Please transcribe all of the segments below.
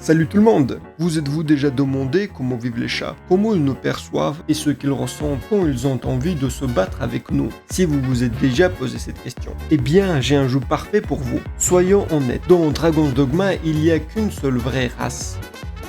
Salut tout le monde! Vous êtes-vous déjà demandé comment vivent les chats? Comment ils nous perçoivent et ce qu'ils ressentent quand ils ont envie de se battre avec nous? Si vous vous êtes déjà posé cette question, eh bien j'ai un jeu parfait pour vous. Soyons honnêtes, dans Dragon's Dogma, il n'y a qu'une seule vraie race.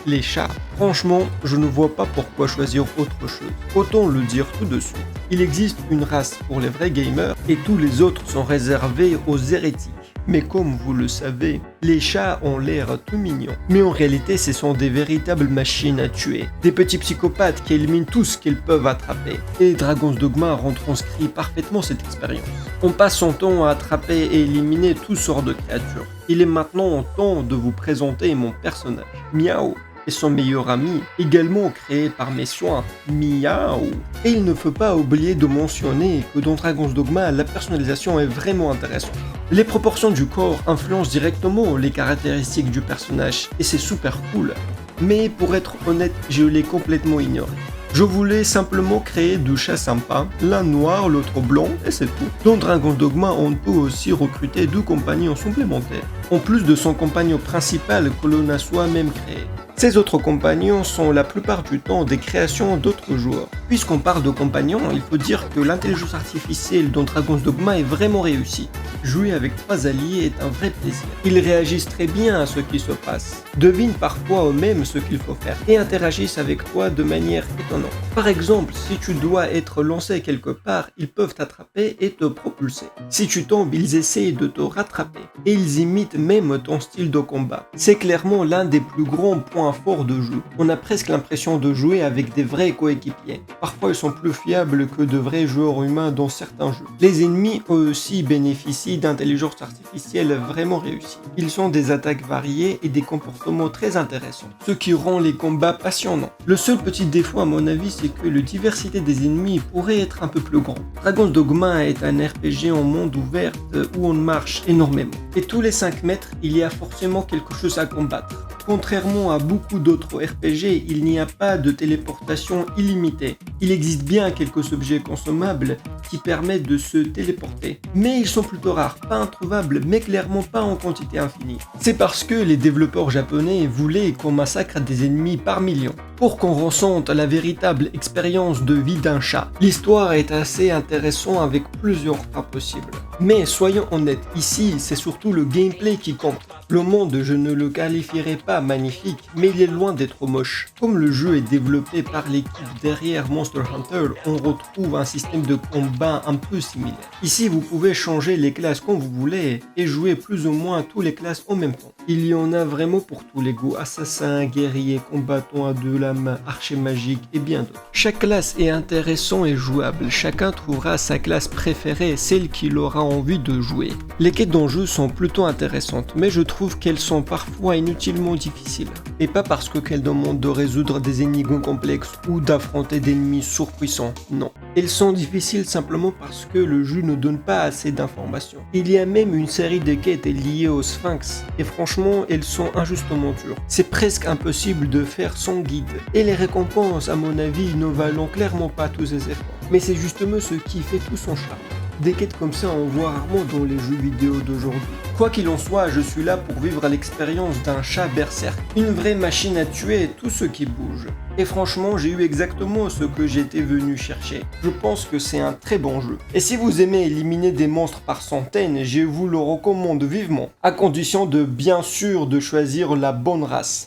Les chats. Franchement, je ne vois pas pourquoi choisir autre chose. Autant le dire tout de suite. Il existe une race pour les vrais gamers et tous les autres sont réservés aux hérétiques. Mais comme vous le savez, les chats ont l'air tout mignons. Mais en réalité, ce sont des véritables machines à tuer. Des petits psychopathes qui éliminent tout ce qu'ils peuvent attraper. Et Dragon's Dogma retranscrit parfaitement cette expérience. On passe son temps à attraper et éliminer toutes sortes de créatures. Il est maintenant temps de vous présenter mon personnage, Miao, et son meilleur ami, également créé par mes soins, Miao. Et il ne faut pas oublier de mentionner que dans Dragon's Dogma, la personnalisation est vraiment intéressante. Les proportions du corps influencent directement les caractéristiques du personnage, et c'est super cool. Mais pour être honnête, je l'ai complètement ignoré. Je voulais simplement créer deux chats sympas, l'un noir, l'autre blanc, et c'est tout. Dans Dragon's Dogma, on peut aussi recruter deux compagnons supplémentaires, en plus de son compagnon principal que l'on a soi-même créé. Ces autres compagnons sont la plupart du temps des créations d'autres joueurs. Puisqu'on parle de compagnons, il faut dire que l'intelligence artificielle dans Dragon's Dogma est vraiment réussie. Jouer avec 3 alliés est un vrai plaisir. Ils réagissent très bien à ce qui se passe, devinent parfois eux-mêmes ce qu'il faut faire et interagissent avec toi de manière étonnante. Par exemple, si tu dois être lancé quelque part, ils peuvent t'attraper et te propulser. Si tu tombes, ils essayent de te rattraper et ils imitent même ton style de combat. C'est clairement l'un des plus grands points forts de jeu. On a presque l'impression de jouer avec des vrais coéquipiers. Parfois ils sont plus fiables que de vrais joueurs humains dans certains jeux. Les ennemis eux aussi bénéficient d'intelligence artificielle vraiment réussie. Ils ont des attaques variées et des comportements très intéressants, ce qui rend les combats passionnants. Le seul petit défaut à mon avis, c'est que la diversité des ennemis pourrait être un peu plus grande. Dragon's Dogma est un RPG en monde ouvert où on marche énormément. Et tous les 5 mètres, il y a forcément quelque chose à combattre. Contrairement à beaucoup d'autres RPG, il n'y a pas de téléportation illimitée. Il existe bien quelques objets consommables qui permettent de se téléporter. Mais ils sont plutôt rares, pas introuvables, mais clairement pas en quantité infinie. C'est parce que les développeurs japonais voulaient qu'on massacre des ennemis par millions, pour qu'on ressente la véritable expérience de vie d'un chat. L'histoire est assez intéressante avec plusieurs fins possibles. Mais soyons honnêtes, ici c'est surtout le gameplay qui compte. Le monde, je ne le qualifierais pas magnifique, mais il est loin d'être moche. Comme le jeu est développé par l'équipe derrière Monster Hunter, on retrouve un système de combat un peu similaire. Ici, vous pouvez changer les classes comme vous voulez et jouer plus ou moins toutes les classes en même temps. Il y en a vraiment pour tous les goûts, assassin, guerrier, combattant à 2 lames, archer magique et bien d'autres. Chaque classe est intéressante et jouable, chacun trouvera sa classe préférée, celle qu'il aura envie de jouer. Les quêtes d'enjeu sont plutôt intéressantes, mais je trouve qu'elles sont parfois inutilement difficiles. Et pas parce qu'elles demandent de résoudre des énigmes complexes ou d'affronter des ennemis surpuissants, non. Elles sont difficiles simplement parce que le jeu ne donne pas assez d'informations. Il y a même une série de quêtes liées au Sphinx, et franchement, elles sont injustement dures. C'est presque impossible de faire sans guide. Et les récompenses, à mon avis, ne valent clairement pas tous ces efforts. Mais c'est justement ce qui fait tout son charme. Des quêtes comme ça, on voit rarement dans les jeux vidéo d'aujourd'hui. Quoi qu'il en soit, je suis là pour vivre l'expérience d'un chat berserk. Une vraie machine à tuer tout ce qui bouge. Et franchement, j'ai eu exactement ce que j'étais venu chercher. Je pense que c'est un très bon jeu. Et si vous aimez éliminer des monstres par centaines, je vous le recommande vivement. À condition de bien sûr de choisir la bonne race.